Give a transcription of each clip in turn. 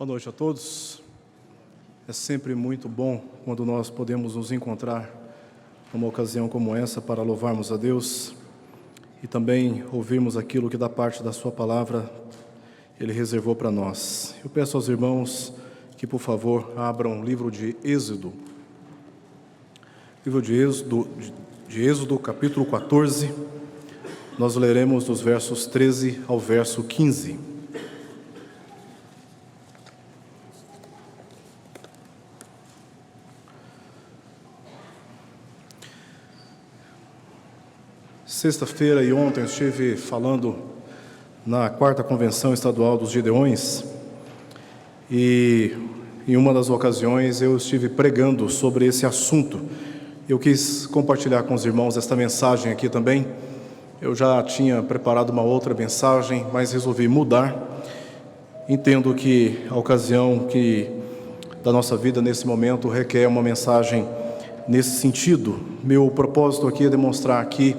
Boa noite a todos. É sempre muito bom quando nós podemos nos encontrar numa ocasião como essa para louvarmos a Deus e também ouvirmos aquilo que da parte da sua palavra Ele reservou para nós. Eu peço aos irmãos que, por favor, abram o livro de Êxodo. Livro de Êxodo, capítulo 14. Nós leremos dos versos 13 ao verso 15. Sexta-feira e ontem eu estive falando na 4ª Convenção Estadual dos Gideões e em uma das ocasiões eu estive pregando sobre esse assunto. Eu quis compartilhar com os irmãos esta mensagem aqui também. Eu já tinha preparado uma outra mensagem, mas resolvi mudar. Entendo que a ocasião da nossa vida nesse momento requer uma mensagem nesse sentido. Meu propósito aqui é demonstrar que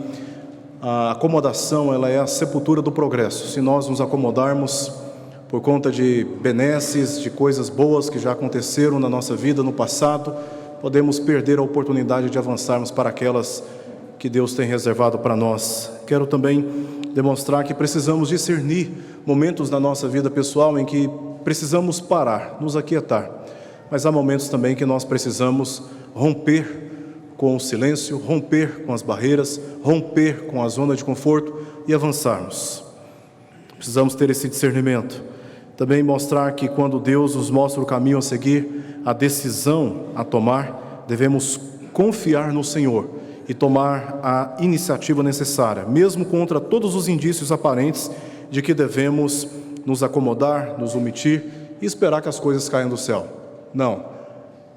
a acomodação, ela é a sepultura do progresso. Se nós nos acomodarmos por conta de benesses, de coisas boas que já aconteceram na nossa vida no passado, podemos perder a oportunidade de avançarmos para aquelas que Deus tem reservado para nós. Quero também demonstrar que precisamos discernir momentos na nossa vida pessoal em que precisamos parar, nos aquietar. Mas há momentos também que nós precisamos romper com o silêncio, romper com as barreiras, romper com a zona de conforto e avançarmos. Precisamos ter esse discernimento. Também mostrar que quando Deus nos mostra o caminho a seguir, a decisão a tomar, devemos confiar no Senhor e tomar a iniciativa necessária, mesmo contra todos os indícios aparentes de que devemos nos acomodar, nos omitir e esperar que as coisas caiam do céu. Não.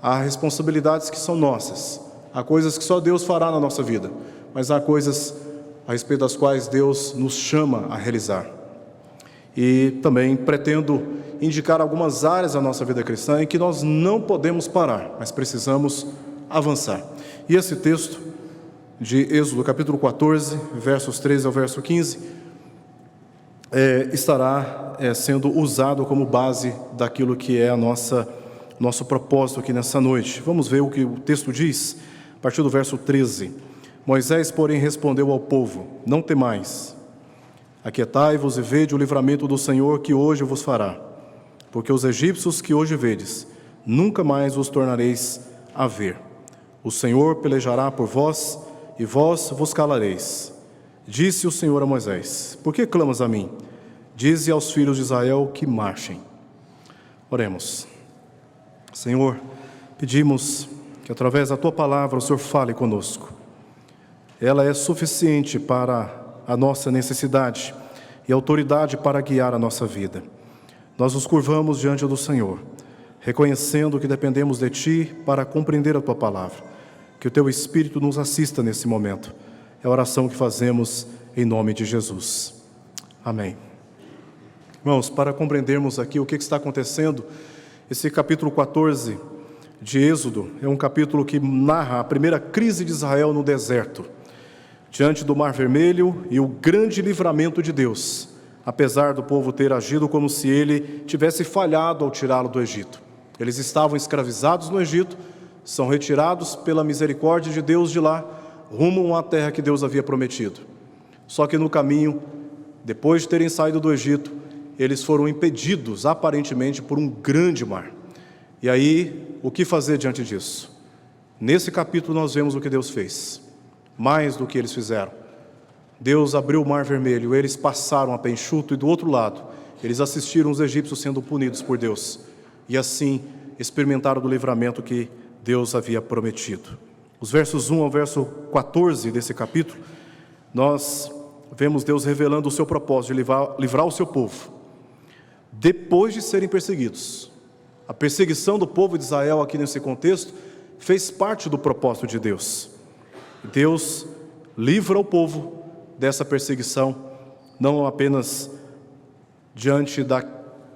Há responsabilidades que são nossas. Há coisas que só Deus fará na nossa vida, mas há coisas a respeito das quais Deus nos chama a realizar. E também pretendo indicar algumas áreas da nossa vida cristã em que nós não podemos parar, mas precisamos avançar. E esse texto de Êxodo, capítulo 14, versos 13 ao verso 15, estará sendo usado como base daquilo que é nosso propósito aqui nessa noite. Vamos ver o que o texto diz. A partir do verso 13, Moisés, porém, respondeu ao povo: não temais, aquietai-vos e vede o livramento do Senhor que hoje vos fará, porque os egípcios que hoje vedes, nunca mais os tornareis a ver. O Senhor pelejará por vós, e vós vos calareis. Disse o Senhor a Moisés: por que clamas a mim? Dize aos filhos de Israel que marchem. Oremos. Senhor, pedimos que através da Tua palavra o Senhor fale conosco. Ela é suficiente para a nossa necessidade e autoridade para guiar a nossa vida. Nós nos curvamos diante do Senhor, reconhecendo que dependemos de Ti para compreender a Tua palavra. Que o Teu Espírito nos assista nesse momento. É a oração que fazemos em nome de Jesus. Amém. Irmãos, para compreendermos aqui o que está acontecendo, esse capítulo 14 de Êxodo é um capítulo que narra a primeira crise de Israel no deserto, diante do Mar Vermelho e o grande livramento de Deus, apesar do povo ter agido como se ele tivesse falhado ao tirá-lo do Egito. Eles estavam escravizados no Egito, são retirados pela misericórdia de Deus de lá, rumo à terra que Deus havia prometido. Só que no caminho, depois de terem saído do Egito, eles foram impedidos, aparentemente, por um grande mar. E aí, o que fazer diante disso? Nesse capítulo nós vemos o que Deus fez, mais do que eles fizeram. Deus abriu o Mar Vermelho, eles passaram a pé enxuto e do outro lado, eles assistiram os egípcios sendo punidos por Deus. E assim, experimentaram do livramento que Deus havia prometido. Os versos 1 ao verso 14 desse capítulo, nós vemos Deus revelando o seu propósito de livrar o seu povo, depois de serem perseguidos. A perseguição do povo de Israel aqui nesse contexto fez parte do propósito de Deus. Deus livra o povo dessa perseguição, não apenas diante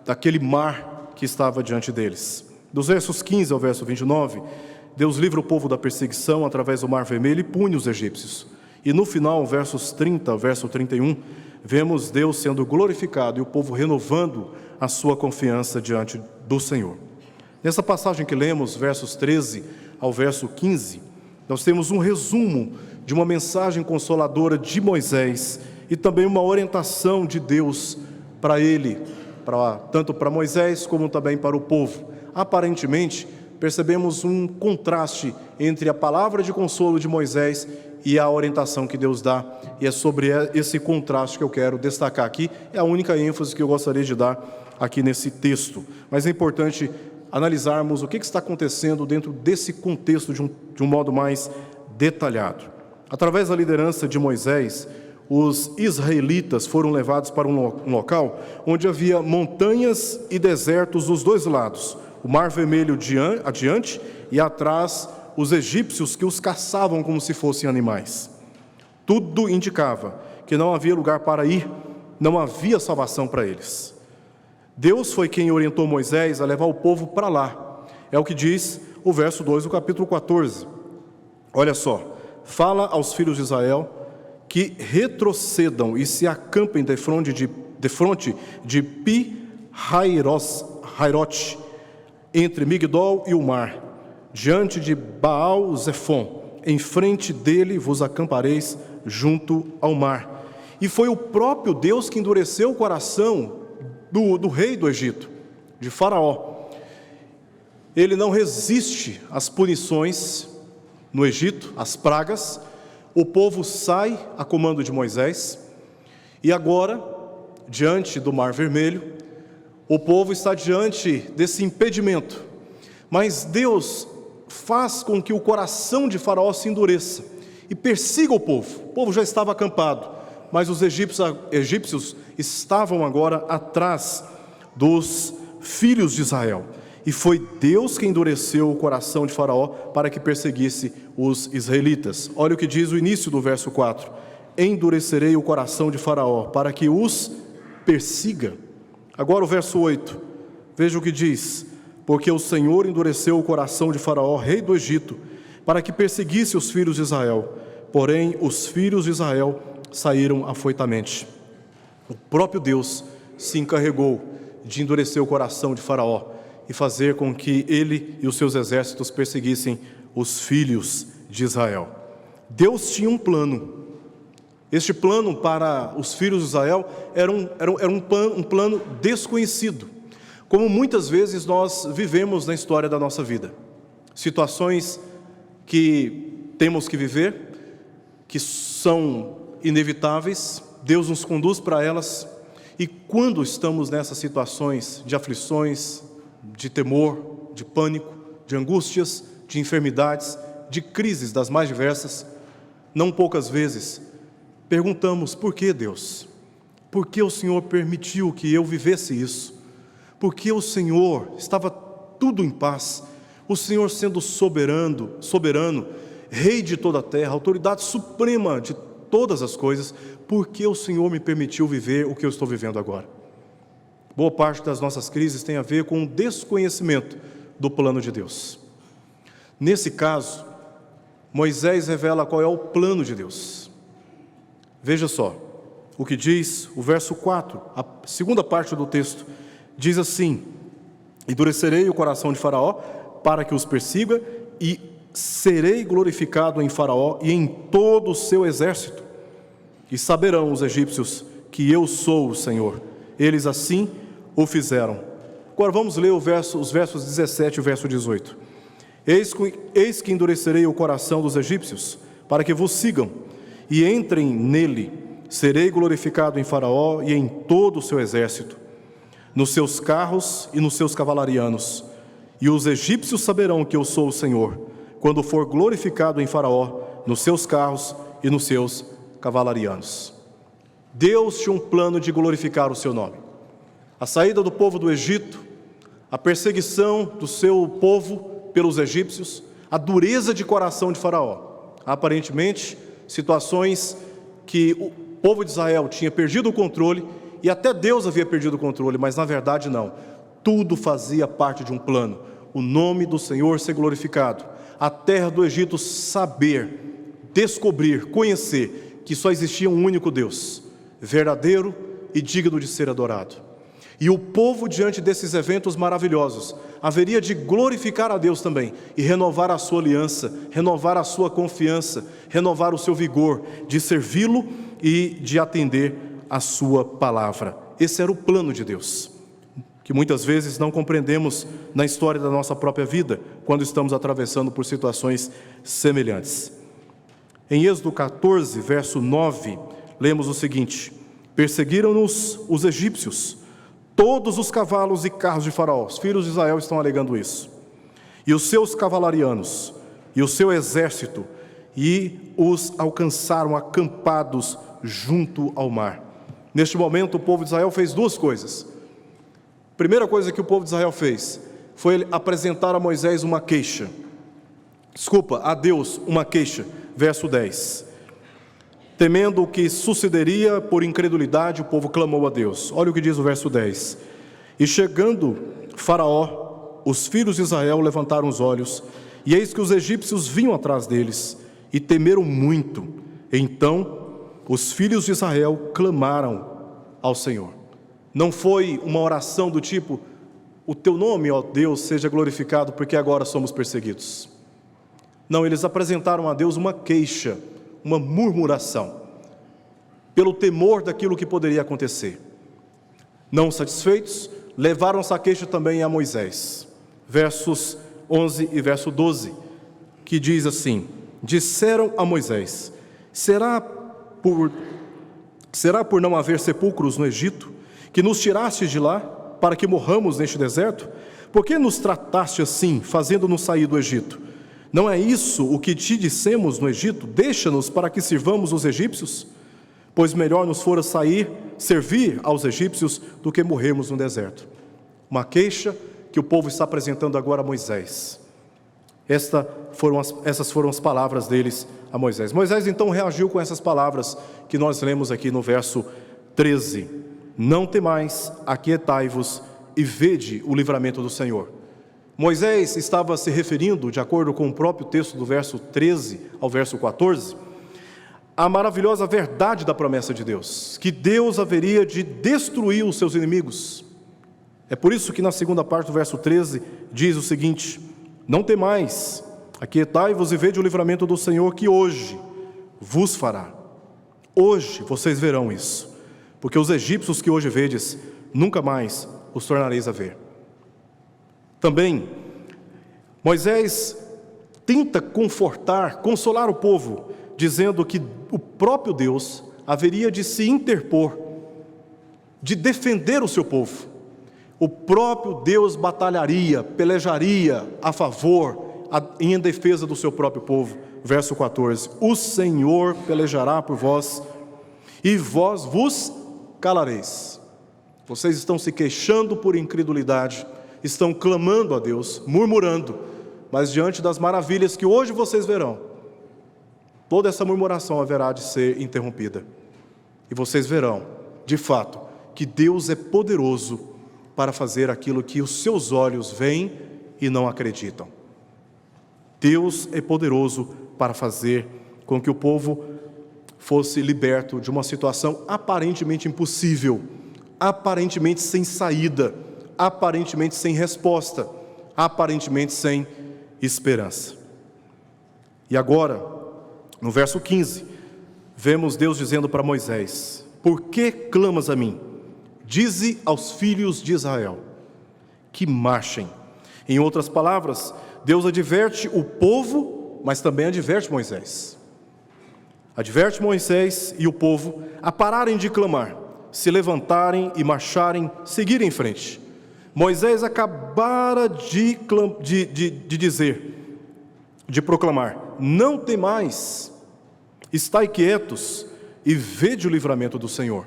daquele mar que estava diante deles. Dos versos 15 ao verso 29, Deus livra o povo da perseguição através do Mar Vermelho e pune os egípcios. E no final, versos 30 ao verso 31, vemos Deus sendo glorificado e o povo renovando a sua confiança diante do Senhor. Nessa passagem que lemos, versos 13 ao verso 15, nós temos um resumo de uma mensagem consoladora de Moisés e também uma orientação de Deus para ele, tanto para Moisés como também para o povo. Aparentemente, percebemos um contraste entre a palavra de consolo de Moisés e a orientação que Deus dá, e é sobre esse contraste que eu quero destacar aqui. É a única ênfase que eu gostaria de dar aqui nesse texto, mas é importante analisarmos o que está acontecendo dentro desse contexto de um modo mais detalhado. Através da liderança de Moisés, os israelitas foram levados para um local onde havia montanhas e desertos dos dois lados, o Mar Vermelho adiante e atrás os egípcios que os caçavam como se fossem animais. Tudo indicava que não havia lugar para ir, não havia salvação para eles. Deus foi quem orientou Moisés a levar o povo para lá. É o que diz o verso 2 do capítulo 14. Olha só, fala aos filhos de Israel que retrocedam e se acampem defronte de Pi-Hairote, entre Migdol e o mar, diante de Baal-Zefon, em frente dele vos acampareis junto ao mar. E foi o próprio Deus que endureceu o coração do rei do Egito, de Faraó. Ele não resiste às punições no Egito, às pragas. O povo sai a comando de Moisés, e agora, diante do Mar Vermelho, o povo está diante desse impedimento. Mas Deus faz com que o coração de Faraó se endureça e persiga o povo. O povo já estava acampado, mas os egípcios estavam agora atrás dos filhos de Israel. E foi Deus que endureceu o coração de Faraó para que perseguisse os israelitas. Olha o que diz o início do verso 4. Endurecerei o coração de Faraó para que os persiga. Agora o verso 8. Veja o que diz. Porque o Senhor endureceu o coração de Faraó, rei do Egito, para que perseguisse os filhos de Israel. Porém, os filhos de Israel saíram afoitamente. O próprio Deus se encarregou de endurecer o coração de Faraó e fazer com que ele e os seus exércitos perseguissem os filhos de Israel. Deus tinha um plano. Este plano para os filhos de Israel era um plano desconhecido, como muitas vezes nós vivemos na história da nossa vida. Situações que temos que viver, que são inevitáveis, Deus nos conduz para elas, e quando estamos nessas situações de aflições, de temor, de pânico, de angústias, de enfermidades, de crises das mais diversas, não poucas vezes perguntamos: por que, Deus? Por que o Senhor permitiu que eu vivesse isso? Por que o Senhor estava tudo em paz? O Senhor sendo soberano, Rei de toda a terra, autoridade suprema de todas as coisas, por que o Senhor me permitiu viver o que eu estou vivendo agora? Boa parte das nossas crises tem a ver com o desconhecimento do plano de Deus. Nesse caso, Moisés revela qual é o plano de Deus. Veja só o que diz o verso 4, a segunda parte do texto, diz assim: endurecerei o coração de Faraó para que os persiga, e serei glorificado em Faraó e em todo o seu exército, e saberão os egípcios que eu sou o Senhor. Eles assim o fizeram. Agora vamos ler os versos 17 e o verso 18. Eis que endurecerei o coração dos egípcios, para que vos sigam, e entrem nele. Serei glorificado em Faraó e em todo o seu exército, nos seus carros e nos seus cavalarianos. E os egípcios saberão que eu sou o Senhor, quando for glorificado em Faraó, nos seus carros e nos seus cavalarianos. Deus tinha um plano de glorificar o seu nome. A saída do povo do Egito, a perseguição do seu povo pelos egípcios, a dureza de coração de Faraó. Aparentemente, situações que o povo de Israel tinha perdido o controle, e até Deus havia perdido o controle, mas na verdade não. Tudo fazia parte de um plano. O nome do Senhor ser glorificado. A terra do Egito saber, descobrir, conhecer que só existia um único Deus, verdadeiro e digno de ser adorado. E o povo, diante desses eventos maravilhosos, haveria de glorificar a Deus também e renovar a sua aliança, renovar a sua confiança, renovar o seu vigor de servi-lo e de atender a sua palavra. Esse era o plano de Deus, que muitas vezes não compreendemos na história da nossa própria vida, quando estamos atravessando por situações semelhantes. Em Êxodo 14, verso 9, lemos o seguinte: perseguiram-nos os egípcios, todos os cavalos e carros de Faraó. Os filhos de Israel estão alegando isso. E os seus cavalarianos, e o seu exército, e os alcançaram acampados junto ao mar. Neste momento, o povo de Israel fez duas coisas. A primeira coisa que o povo de Israel fez foi apresentar a Moisés uma queixa. A Deus uma queixa. Verso 10. Temendo o que sucederia por incredulidade, o povo clamou a Deus. Olha o que diz o verso 10. E chegando Faraó, os filhos de Israel levantaram os olhos, e eis que os egípcios vinham atrás deles, e temeram muito. Então os filhos de Israel clamaram ao Senhor. Não foi uma oração do tipo: o teu nome, ó Deus, seja glorificado, porque agora somos perseguidos. Não, eles apresentaram a Deus uma queixa, uma murmuração, pelo temor daquilo que poderia acontecer. Não satisfeitos, levaram essa queixa também a Moisés. Versos 11 e verso 12, que diz assim: disseram a Moisés: será por não haver sepulcros no Egito, que nos tiraste de lá, para que morramos neste deserto? Por que nos trataste assim, fazendo-nos sair do Egito? Não é isso o que te dissemos no Egito? Deixa-nos para que sirvamos os egípcios? Pois melhor nos fora servir aos egípcios, do que morrermos no deserto. Uma queixa que o povo está apresentando agora a Moisés. Essas foram as palavras deles a Moisés. Moisés então reagiu com essas palavras que nós lemos aqui no verso 13. Não temais, aquietai-vos e vede o livramento do Senhor. Moisés estava se referindo, de acordo com o próprio texto do verso 13 ao verso 14, à maravilhosa verdade da promessa de Deus, que Deus haveria de destruir os seus inimigos. É por isso que na segunda parte do verso 13 diz o seguinte: não temais, aquietai-vos e vede o livramento do Senhor, que hoje vos fará. Hoje vocês verão isso, porque os egípcios que hoje vedes, nunca mais os tornareis a ver. Também, Moisés tenta consolar o povo, dizendo que o próprio Deus haveria de se interpor, de defender o seu povo. O próprio Deus batalharia, pelejaria a favor, em defesa do seu próprio povo. Verso 14: o Senhor pelejará por vós, e vós vos calareis. Vocês estão se queixando por incredulidade, estão clamando a Deus, murmurando, mas diante das maravilhas que hoje vocês verão, toda essa murmuração haverá de ser interrompida. E vocês verão, de fato, que Deus é poderoso para fazer aquilo que os seus olhos veem e não acreditam. Deus é poderoso para fazer com que o povo fosse liberto de uma situação aparentemente impossível, aparentemente sem saída, aparentemente sem resposta, aparentemente sem esperança. E agora, no verso 15, vemos Deus dizendo para Moisés: por que clamas a mim? Dize aos filhos de Israel que marchem. Em outras palavras, Deus adverte o povo, mas também adverte Moisés. Adverte Moisés e o povo a pararem de clamar, se levantarem e marcharem, seguirem em frente. Moisés acabara de proclamar: não temais, estai quietos e vede o livramento do Senhor.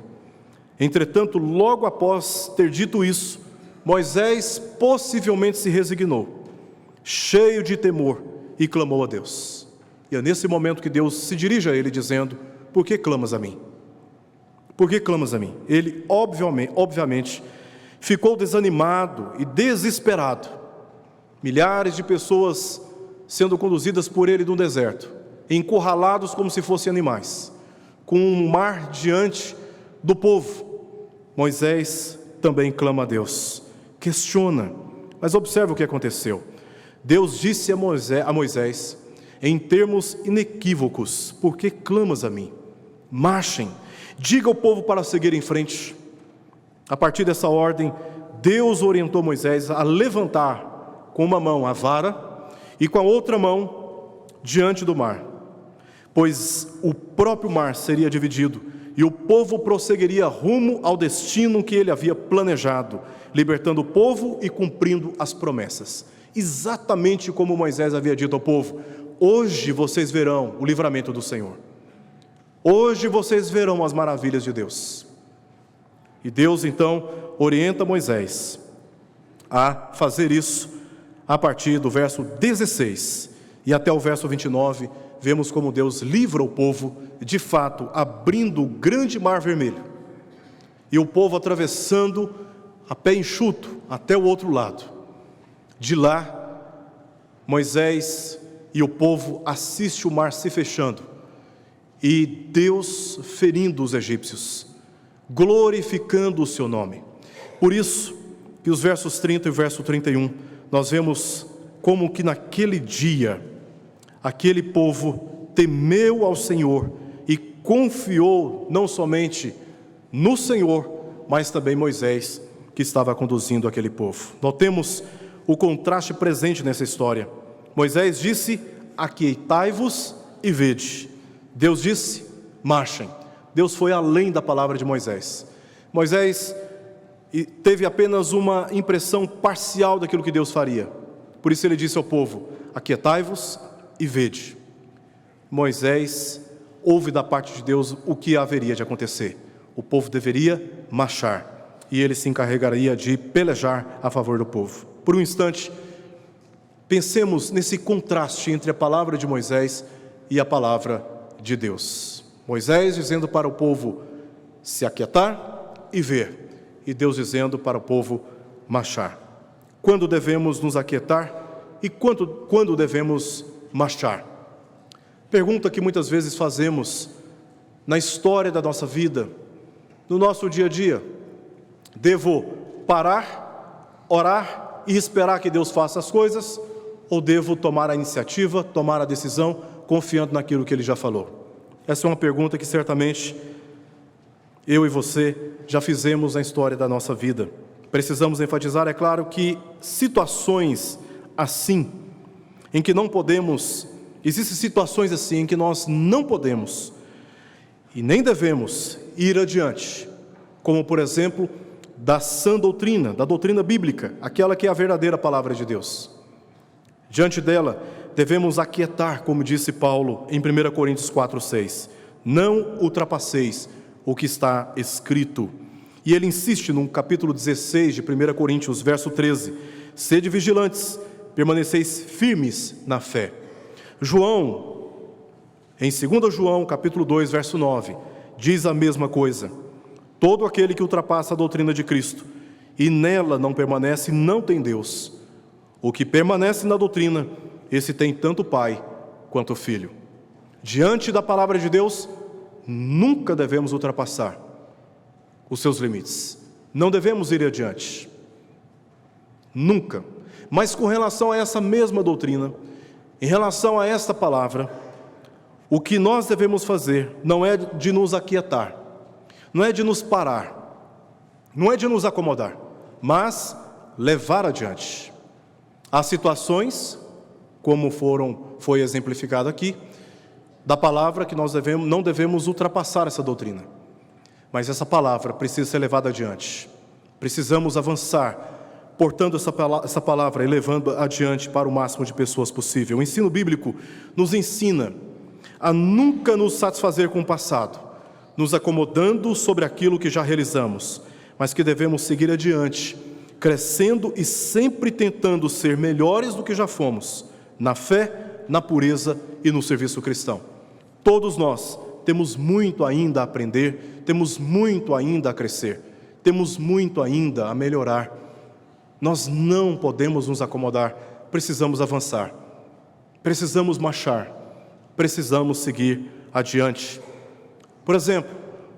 Entretanto, logo após ter dito isso, Moisés possivelmente se resignou, cheio de temor, e clamou a Deus. E é nesse momento que Deus se dirige a ele dizendo: por que clamas a mim? Por que clamas a mim? Ele obviamente ficou desanimado e desesperado. Milhares de pessoas sendo conduzidas por ele no deserto, encurralados como se fossem animais, com um mar diante do povo. Moisés também clama a Deus, questiona, mas observa o que aconteceu. Deus disse a Moisés, em termos inequívocos: por que clamas a mim? Marchem, diga ao povo para seguir em frente. A partir dessa ordem, Deus orientou Moisés a levantar com uma mão a vara e com a outra mão diante do mar, pois o próprio mar seria dividido e o povo prosseguiria rumo ao destino que ele havia planejado, libertando o povo e cumprindo as promessas. Exatamente como Moisés havia dito ao povo: hoje vocês verão o livramento do Senhor. Hoje vocês verão as maravilhas de Deus. E Deus então orienta Moisés a fazer isso a partir do verso 16 e até o verso 29, vemos como Deus livra o povo, de fato, abrindo o grande mar vermelho, e o povo atravessando a pé enxuto até o outro lado. De lá, Moisés e o povo assistem o mar se fechando, e Deus ferindo os egípcios, glorificando o seu nome. Por isso que os versos 30 e verso 31, nós vemos como que naquele dia, aquele povo temeu ao Senhor e confiou não somente no Senhor, mas também Moisés, que estava conduzindo aquele povo. Notemos o contraste presente nessa história. Moisés disse: aquietai-vos e vede. Deus disse: marchem. Deus foi além da palavra de Moisés. Moisés teve apenas uma impressão parcial daquilo que Deus faria. Por isso ele disse ao povo: aquietai-vos e vede. Moisés ouve da parte de Deus o que haveria de acontecer. O povo deveria marchar, e ele se encarregaria de pelejar a favor do povo. Por um instante, pensemos nesse contraste entre a palavra de Moisés e a palavra de Deus. Moisés dizendo para o povo se aquietar e ver, e Deus dizendo para o povo marchar. Quando devemos nos aquietar e quando devemos marchar? Pergunta que muitas vezes fazemos na história da nossa vida, no nosso dia a dia. Devo parar, orar e esperar que Deus faça as coisas, ou devo tomar a iniciativa, tomar a decisão, confiando naquilo que Ele já falou? Essa é uma pergunta que certamente eu e você já fizemos na história da nossa vida. Precisamos enfatizar, é claro, que situações assim, em que não podemos, existem situações assim em que nós não podemos e nem devemos ir adiante, como por exemplo, da sã doutrina, da doutrina bíblica, aquela que é a verdadeira palavra de Deus. Diante dela, devemos aquietar, como disse Paulo em 1 Coríntios 4:6, não ultrapasseis o que está escrito. E ele insiste no capítulo 16 de 1 Coríntios, verso 13, sede vigilantes, permaneceis firmes na fé. João, em 2 João, capítulo 2, verso 9, diz a mesma coisa: todo aquele que ultrapassa a doutrina de Cristo e nela não permanece, não tem Deus. O que permanece na doutrina, esse tem tanto o Pai quanto o Filho. Diante da palavra de Deus, nunca devemos ultrapassar os seus limites. Não devemos ir adiante. Nunca. Mas com relação a essa mesma doutrina, em relação a esta palavra, o que nós devemos fazer não é de nos aquietar, não é de nos parar, não é de nos acomodar, mas levar adiante. Há situações, como foi exemplificado aqui, da palavra que nós não devemos ultrapassar essa doutrina. Mas essa palavra precisa ser levada adiante. Precisamos avançar, portando essa palavra e levando adiante para o máximo de pessoas possível. O ensino bíblico nos ensina a nunca nos satisfazer com o passado, nos acomodando sobre aquilo que já realizamos, mas que devemos seguir adiante, crescendo e sempre tentando ser melhores do que já fomos, na fé, na pureza e no serviço cristão. Todos nós temos muito ainda a aprender, temos muito ainda a crescer, temos muito ainda a melhorar. Nós não podemos nos acomodar, precisamos avançar, precisamos marchar, precisamos seguir adiante. Por exemplo,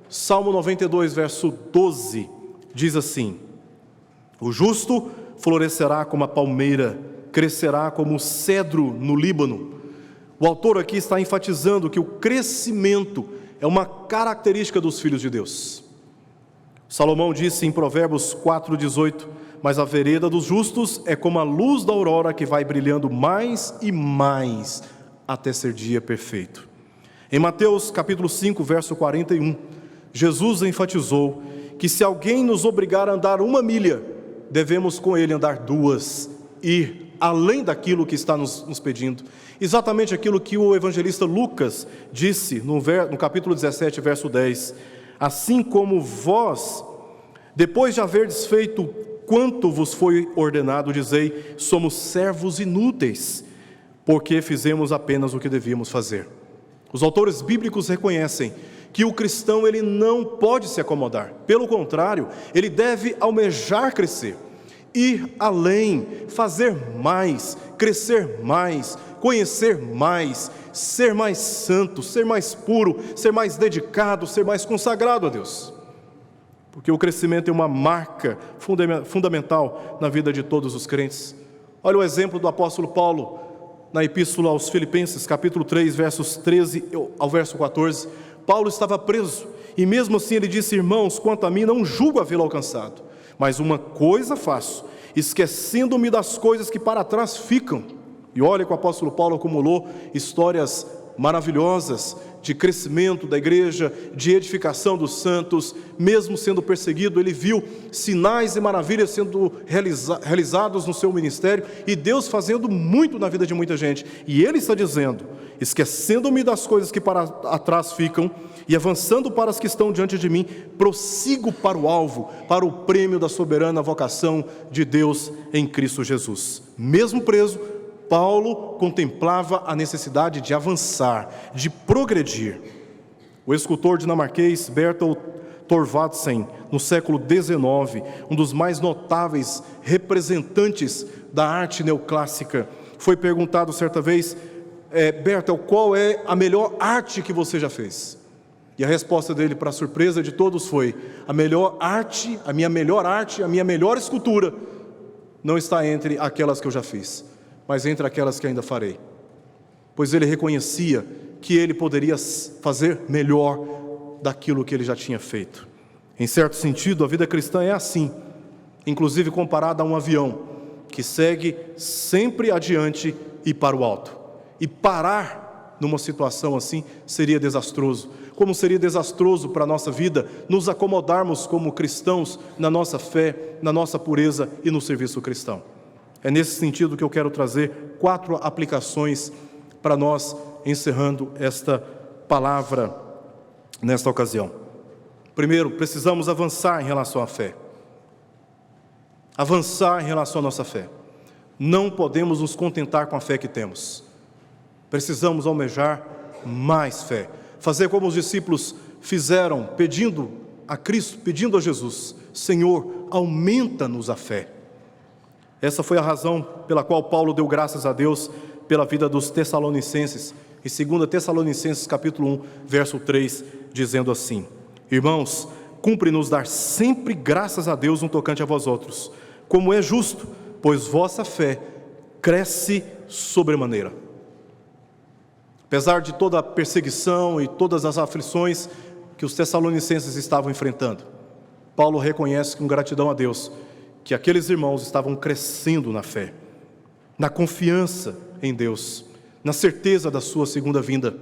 Salmo 92, verso 12, diz assim: O justo florescerá como a palmeira, crescerá como o cedro no Líbano. O autor aqui está enfatizando que o crescimento é uma característica dos filhos de Deus. Salomão disse em Provérbios 4,18: mas a vereda dos justos é como a luz da aurora que vai brilhando mais e mais até ser dia perfeito. Em Mateus capítulo 5, verso 41, Jesus enfatizou que se alguém nos obrigar a andar 1 milha, devemos com ele andar 2, ir além daquilo que está nos pedindo. Exatamente aquilo que o evangelista Lucas disse no capítulo 17, verso 10. Assim como vós, depois de haverdes feito quanto vos foi ordenado, dizei: somos servos inúteis, porque fizemos apenas o que devíamos fazer. Os autores bíblicos reconhecem que o cristão ele não pode se acomodar. Pelo contrário, ele deve almejar crescer, ir além, fazer mais, crescer mais, conhecer mais, ser mais santo, ser mais puro, ser mais dedicado, ser mais consagrado a Deus. Porque o crescimento é uma marca fundamental na vida de todos os crentes. Olha o exemplo do apóstolo Paulo na epístola aos Filipenses, capítulo 3, versos 13 ao verso 14. Paulo estava preso e mesmo assim ele disse: irmãos, quanto a mim não julgo havê-lo alcançado, mas uma coisa faço, esquecendo-me das coisas que para trás ficam. E olha que o apóstolo Paulo acumulou histórias maravilhosas de crescimento da igreja, de edificação dos santos. Mesmo sendo perseguido, ele viu sinais e maravilhas sendo realizados no seu ministério, e Deus fazendo muito na vida de muita gente. E ele está dizendo: esquecendo-me das coisas que para atrás ficam e avançando para as que estão diante de mim, prossigo para o alvo, para o prêmio da soberana vocação de Deus em Cristo Jesus. Mesmo preso, Paulo contemplava a necessidade de avançar, de progredir. O escultor dinamarquês Bertel Thorvaldsen, no século XIX, um dos mais notáveis representantes da arte neoclássica, foi perguntado certa vez: Bertel, qual é a melhor arte que você já fez? E a resposta dele, para a surpresa de todos, foi: a minha melhor escultura não está entre aquelas que eu já fiz, mas entre aquelas que ainda farei. Pois ele reconhecia que ele poderia fazer melhor daquilo que ele já tinha feito. Em certo sentido, a vida cristã é assim, inclusive comparada a um avião que segue sempre adiante e para o alto. E parar numa situação assim seria desastroso. Como seria desastroso para a nossa vida nos acomodarmos como cristãos na nossa fé, na nossa pureza e no serviço cristão. É nesse sentido que eu quero trazer 4 aplicações para nós, encerrando esta palavra nesta ocasião. Primeiro, precisamos avançar em relação à fé. Avançar em relação à nossa fé. Não podemos nos contentar com a fé que temos. Precisamos almejar mais fé. Fazer como os discípulos fizeram, pedindo a Cristo, pedindo a Jesus: Senhor, aumenta-nos a fé. Essa foi a razão pela qual Paulo deu graças a Deus pela vida dos Tessalonicenses, em 2 Tessalonicenses capítulo 1, verso 3, dizendo assim: irmãos, cumpre-nos dar sempre graças a Deus no tocante a vós outros, como é justo, pois vossa fé cresce sobremaneira. Apesar de toda a perseguição e todas as aflições que os tessalonicenses estavam enfrentando, Paulo reconhece com gratidão a Deus que aqueles irmãos estavam crescendo na fé, na confiança em Deus, na certeza da sua segunda vinda.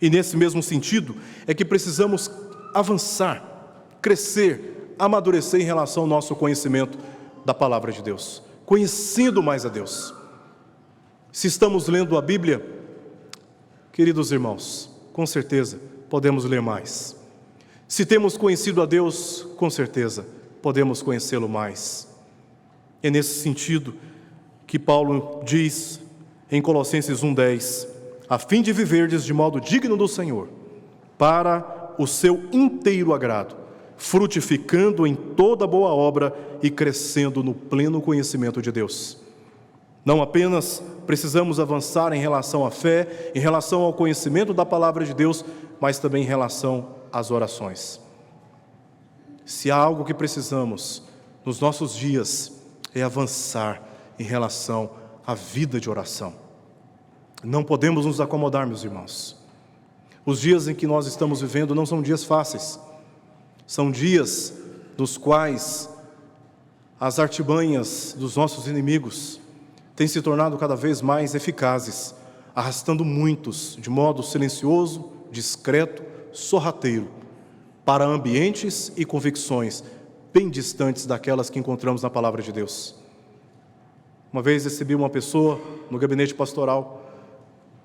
E nesse mesmo sentido é que precisamos avançar, crescer, amadurecer em relação ao nosso conhecimento da palavra de Deus, conhecendo mais a Deus. Se estamos lendo a Bíblia, queridos irmãos, com certeza podemos ler mais. Se temos conhecido a Deus, com certeza podemos conhecê-lo mais. É nesse sentido que Paulo diz em Colossenses 1,10: a fim de viverdes de modo digno do Senhor, para o seu inteiro agrado, frutificando em toda boa obra e crescendo no pleno conhecimento de Deus. Não apenas precisamos avançar em relação à fé, em relação ao conhecimento da palavra de Deus, mas também em relação às orações. Se há algo que precisamos nos nossos dias é avançar em relação à vida de oração. Não podemos nos acomodar, meus irmãos. Os dias em que nós estamos vivendo não são dias fáceis. São dias nos quais as artimanhas dos nossos inimigos têm se tornado cada vez mais eficazes, arrastando muitos de modo silencioso, discreto, sorrateiro, para ambientes e convicções bem distantes daquelas que encontramos na Palavra de Deus. Uma vez recebi uma pessoa no gabinete pastoral,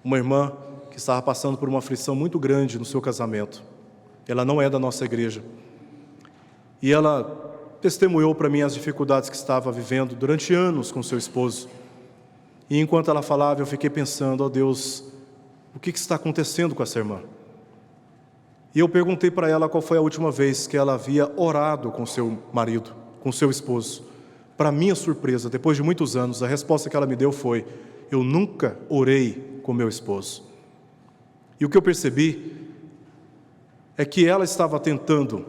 uma irmã que estava passando por uma aflição muito grande no seu casamento. Ela não é da nossa igreja. E ela testemunhou para mim as dificuldades que estava vivendo durante anos com seu esposo. E enquanto ela falava, eu fiquei pensando, ó Deus, o que está acontecendo com essa irmã? E eu perguntei para ela qual foi a última vez que ela havia orado com seu marido, com seu esposo. Para minha surpresa, depois de muitos anos, a resposta que ela me deu foi: eu nunca orei com meu esposo. E o que eu percebi é que ela estava tentando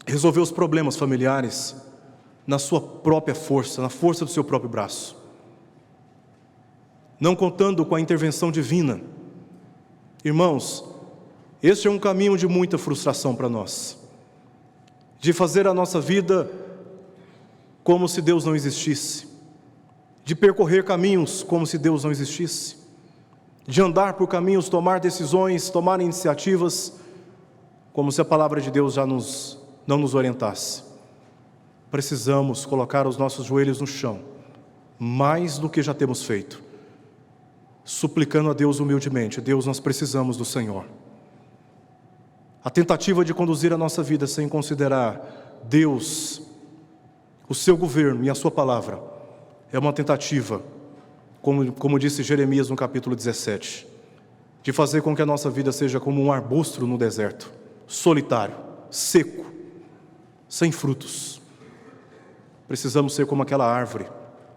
resolver os problemas familiares na sua própria força, na força do seu próprio braço, não contando com a intervenção divina. Irmãos, este é um caminho de muita frustração para nós, de fazer a nossa vida como se Deus não existisse, de percorrer caminhos como se Deus não existisse, de andar por caminhos, tomar decisões, tomar iniciativas, como se a palavra de Deus já não nos orientasse. Precisamos colocar os nossos joelhos no chão, mais do que já temos feito, suplicando a Deus humildemente: Deus, nós precisamos do Senhor. A tentativa de conduzir a nossa vida sem considerar Deus, o seu governo e a sua palavra, é uma tentativa, como disse Jeremias no capítulo 17, de fazer com que a nossa vida seja como um arbusto no deserto, solitário, seco, sem frutos. Precisamos ser como aquela árvore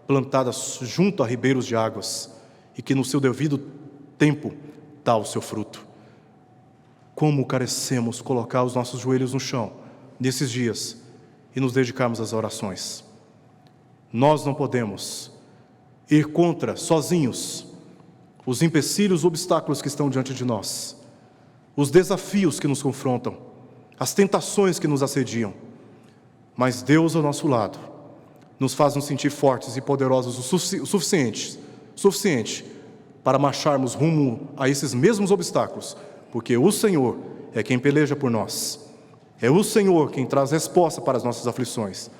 plantada junto a ribeiros de águas e que no seu devido tempo dá o seu fruto. Como carecemos colocar os nossos joelhos no chão nesses dias e nos dedicarmos às orações. Nós não podemos ir contra, sozinhos, os empecilhos, os obstáculos que estão diante de nós, os desafios que nos confrontam, as tentações que nos assediam. Mas Deus ao nosso lado nos faz nos sentir fortes e poderosos o suficiente para marcharmos rumo a esses mesmos obstáculos, porque o Senhor é quem peleja por nós. É o Senhor quem traz resposta para as nossas aflições.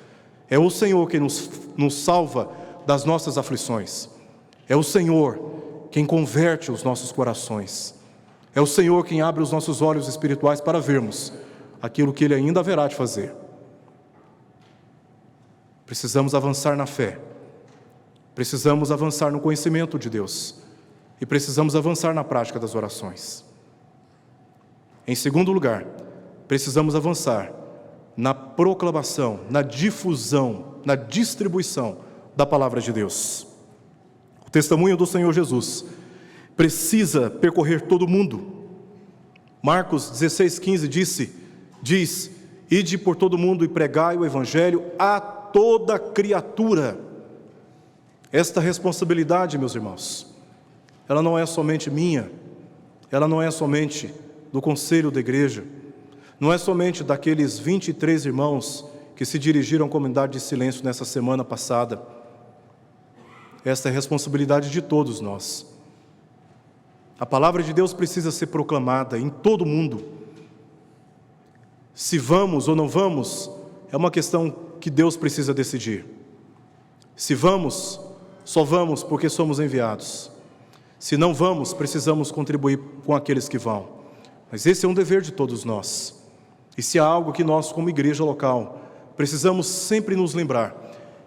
É o Senhor quem nos salva das nossas aflições. É o Senhor quem converte os nossos corações. É o Senhor quem abre os nossos olhos espirituais para vermos aquilo que Ele ainda haverá de fazer. Precisamos avançar na fé. Precisamos avançar no conhecimento de Deus. E precisamos avançar na prática das orações. Em segundo lugar, precisamos avançar na proclamação, na difusão, na distribuição da palavra de Deus. O testemunho do Senhor Jesus precisa percorrer todo o mundo. Marcos 16,15 diz: ide por todo mundo e pregai o evangelho a toda criatura. Esta responsabilidade, meus irmãos, ela não é somente minha, ela não é somente do conselho da igreja, não é somente daqueles 23 irmãos que se dirigiram à comunidade de silêncio nessa semana passada. Esta é a responsabilidade de todos nós. A palavra de Deus precisa ser proclamada em todo o mundo. Se vamos ou não vamos, é uma questão que Deus precisa decidir. Se vamos, só vamos porque somos enviados. Se não vamos, precisamos contribuir com aqueles que vão. Mas esse é um dever de todos nós. E se há algo que nós, como igreja local, precisamos sempre nos lembrar,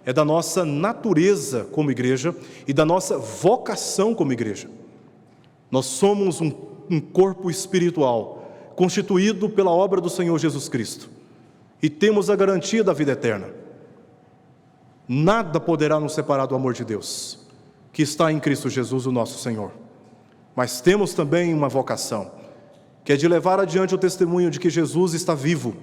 é da nossa natureza como igreja e da nossa vocação como igreja. Nós somos um corpo espiritual, constituído pela obra do Senhor Jesus Cristo. E temos a garantia da vida eterna. Nada poderá nos separar do amor de Deus, que está em Cristo Jesus, o nosso Senhor. Mas temos também uma vocação, que é de levar adiante o testemunho de que Jesus está vivo,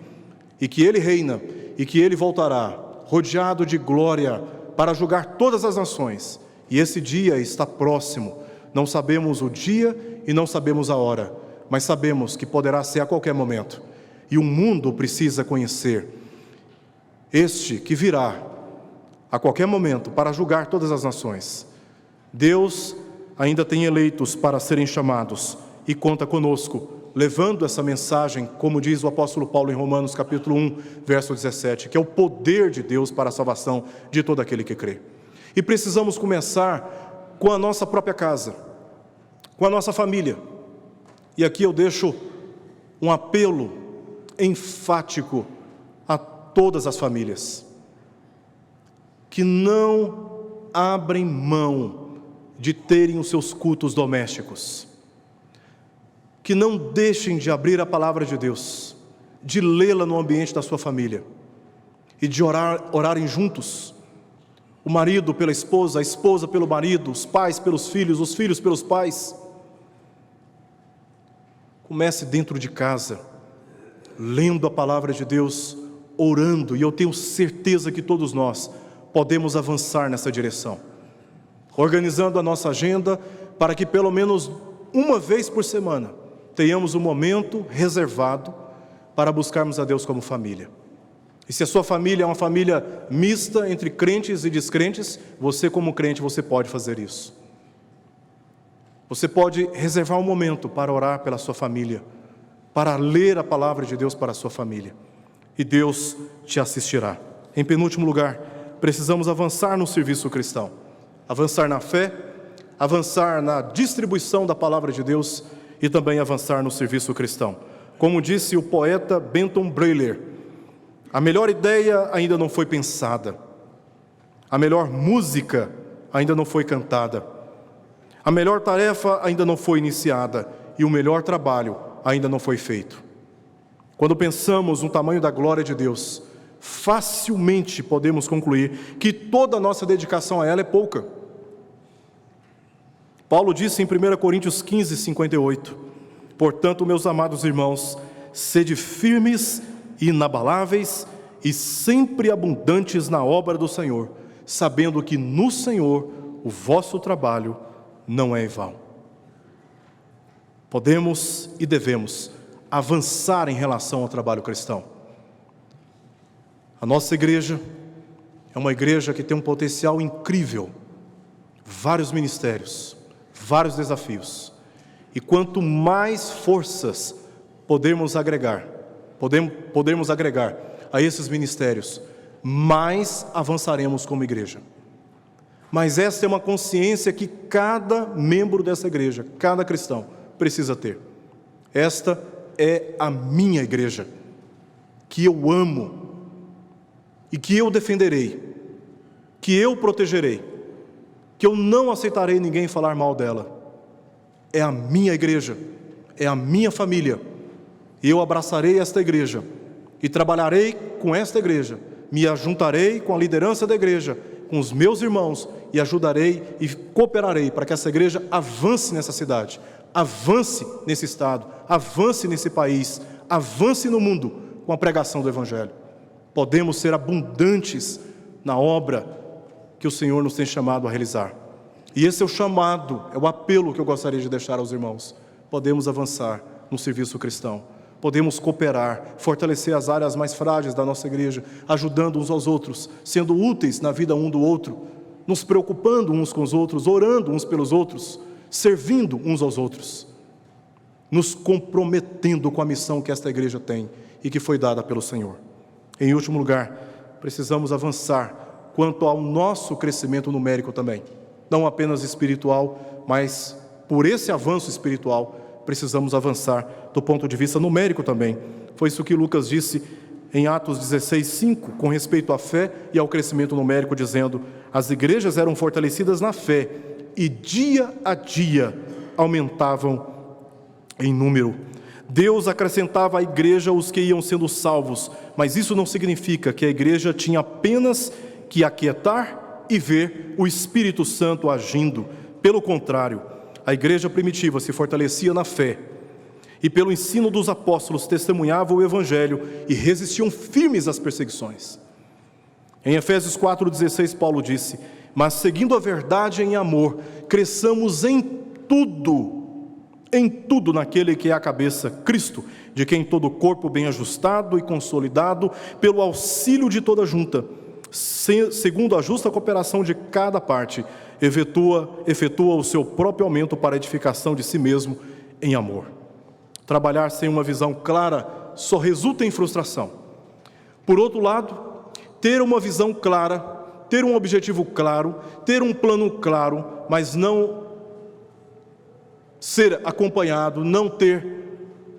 e que Ele reina, e que Ele voltará. rodeado de glória, para julgar todas as nações. E esse dia está próximo. Não sabemos o dia e não sabemos a hora, mas sabemos que poderá ser a qualquer momento. E o mundo precisa conhecer este que virá a qualquer momento para julgar todas as nações. Deus ainda tem eleitos para serem chamados e conta conosco, levando essa mensagem, como diz o apóstolo Paulo em Romanos capítulo 1, verso 17, que é o poder de Deus para a salvação de todo aquele que crê. E precisamos começar com a nossa própria casa, com a nossa família. E aqui eu deixo um apelo enfático a todas as famílias, que não abrem mão de terem os seus cultos domésticos, que não deixem de abrir a palavra de Deus, de lê-la no ambiente da sua família, e de orarem juntos, o marido pela esposa, a esposa pelo marido, os pais pelos filhos, os filhos pelos pais. Comece dentro de casa, lendo a palavra de Deus, orando, e eu tenho certeza que todos nós podemos avançar nessa direção, organizando a nossa agenda para que pelo menos uma vez por semana tenhamos um momento reservado para buscarmos a Deus como família. E se a sua família é uma família mista entre crentes e descrentes, você como crente, você pode fazer isso. Você pode reservar um momento para orar pela sua família, para ler a palavra de Deus para a sua família, e Deus te assistirá. Em penúltimo lugar, precisamos avançar no serviço cristão, avançar na fé, avançar na distribuição da palavra de Deus e também avançar no serviço cristão. Como disse o poeta Benton Brayler, a melhor ideia ainda não foi pensada, a melhor música ainda não foi cantada, a melhor tarefa ainda não foi iniciada e o melhor trabalho ainda não foi feito. Quando pensamos no tamanho da glória de Deus, facilmente podemos concluir que toda a nossa dedicação a ela é pouca. Paulo disse em 1 Coríntios 15, 58, portanto, meus amados irmãos, sede firmes e inabaláveis e sempre abundantes na obra do Senhor, sabendo que no Senhor o vosso trabalho não é em vão. Podemos e devemos avançar em relação ao trabalho cristão. A nossa igreja é uma igreja que tem um potencial incrível, vários ministérios, vários desafios. E quanto mais forças podemos agregar a esses ministérios, mais avançaremos como igreja. Mas essa é uma consciência que cada membro dessa igreja, cada cristão, precisa ter. Esta é a minha igreja, que eu amo, e que eu defenderei, que eu protegerei, que eu não aceitarei ninguém falar mal dela. É a minha igreja, é a minha família, e eu abraçarei esta igreja, e trabalharei com esta igreja, me ajuntarei com a liderança da igreja, com os meus irmãos, e ajudarei e cooperarei para que essa igreja avance nessa cidade, avance nesse estado, avance nesse país, avance no mundo com a pregação do Evangelho. Podemos ser abundantes na obra que o Senhor nos tem chamado a realizar. E esse é o chamado, é o apelo que eu gostaria de deixar aos irmãos. Podemos avançar no serviço cristão, podemos cooperar, fortalecer as áreas mais frágeis da nossa igreja, ajudando uns aos outros, sendo úteis na vida um do outro, nos preocupando uns com os outros, orando uns pelos outros, servindo uns aos outros, nos comprometendo com a missão que esta igreja tem e que foi dada pelo Senhor. Em último lugar, precisamos avançar quanto ao nosso crescimento numérico também, não apenas espiritual, mas por esse avanço espiritual, precisamos avançar do ponto de vista numérico também. Foi isso que Lucas disse em Atos 16:5, com respeito à fé e ao crescimento numérico, dizendo: as igrejas eram fortalecidas na fé e dia a dia aumentavam em número. Deus acrescentava à igreja os que iam sendo salvos, mas isso não significa que a igreja tinha apenas que aquietar e ver o Espírito Santo agindo. Pelo contrário, a igreja primitiva se fortalecia na fé e pelo ensino dos apóstolos testemunhava o Evangelho e resistiam firmes às perseguições. Em Efésios 4,16, Paulo disse: mas seguindo a verdade em amor, cresçamos em tudo naquele que é a cabeça, Cristo, de quem todo o corpo bem ajustado e consolidado, pelo auxílio de toda junta, segundo a justa cooperação de cada parte, efetua o seu próprio aumento para a edificação de si mesmo em amor. Trabalhar sem uma visão clara só resulta em frustração. Por outro lado, ter uma visão clara, ter um objetivo claro, ter um plano claro, mas não ser acompanhado, não ter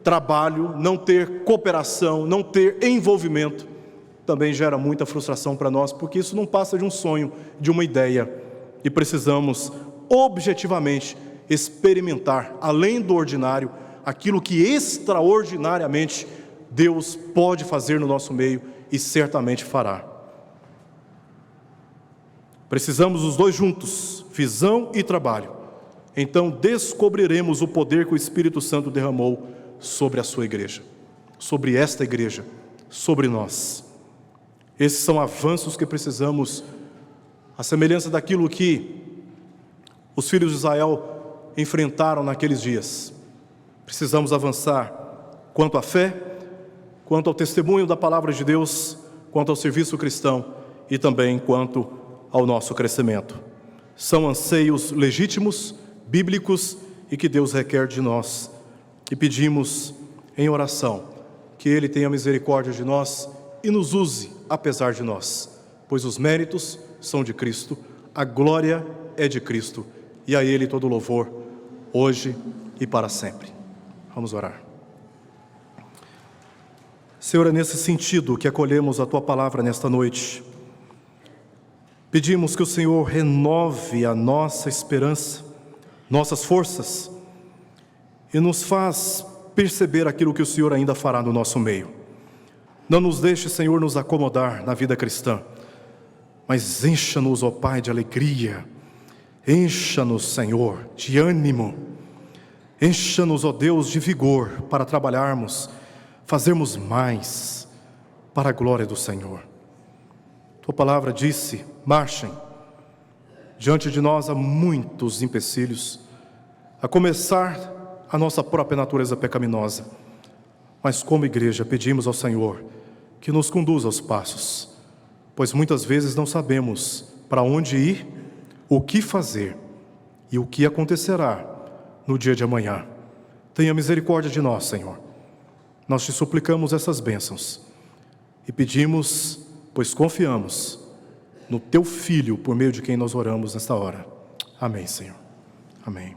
trabalho, não ter cooperação, não ter envolvimento, também gera muita frustração para nós, porque isso não passa de um sonho, de uma ideia, e precisamos objetivamente experimentar, além do ordinário, aquilo que extraordinariamente Deus pode fazer no nosso meio e certamente fará. Precisamos os dois juntos, visão e trabalho. Então descobriremos o poder que o Espírito Santo derramou sobre a sua igreja, sobre esta igreja, sobre nós. Esses são avanços que precisamos, à semelhança daquilo que os filhos de Israel enfrentaram naqueles dias. Precisamos avançar quanto à fé, quanto ao testemunho da palavra de Deus, quanto ao serviço cristão e também quanto ao nosso crescimento. São anseios legítimos, bíblicos e que Deus requer de nós. E pedimos em oração que Ele tenha misericórdia de nós e nos use apesar de nós, pois os méritos são de Cristo, a glória é de Cristo e a Ele todo louvor, hoje e para sempre. Vamos orar. Senhor, é nesse sentido que acolhemos a Tua palavra nesta noite. Pedimos que o Senhor renove a nossa esperança, nossas forças, e nos faz perceber aquilo que o Senhor ainda fará no nosso meio. Não nos deixe, Senhor, nos acomodar na vida cristã, mas encha-nos, ó Pai, de alegria, encha-nos, Senhor, de ânimo, encha-nos, ó Deus, de vigor para trabalharmos, fazermos mais para a glória do Senhor. Tua palavra disse: marchem. Diante de nós há muitos empecilhos, a começar a nossa própria natureza pecaminosa. Mas como igreja pedimos ao Senhor que nos conduza aos passos, pois muitas vezes não sabemos para onde ir, o que fazer e o que acontecerá no dia de amanhã. Tenha misericórdia de nós, Senhor. Nós te suplicamos essas bênçãos e pedimos, pois confiamos no Teu Filho, por meio de quem nós oramos nesta hora. Amém, Senhor. Amém.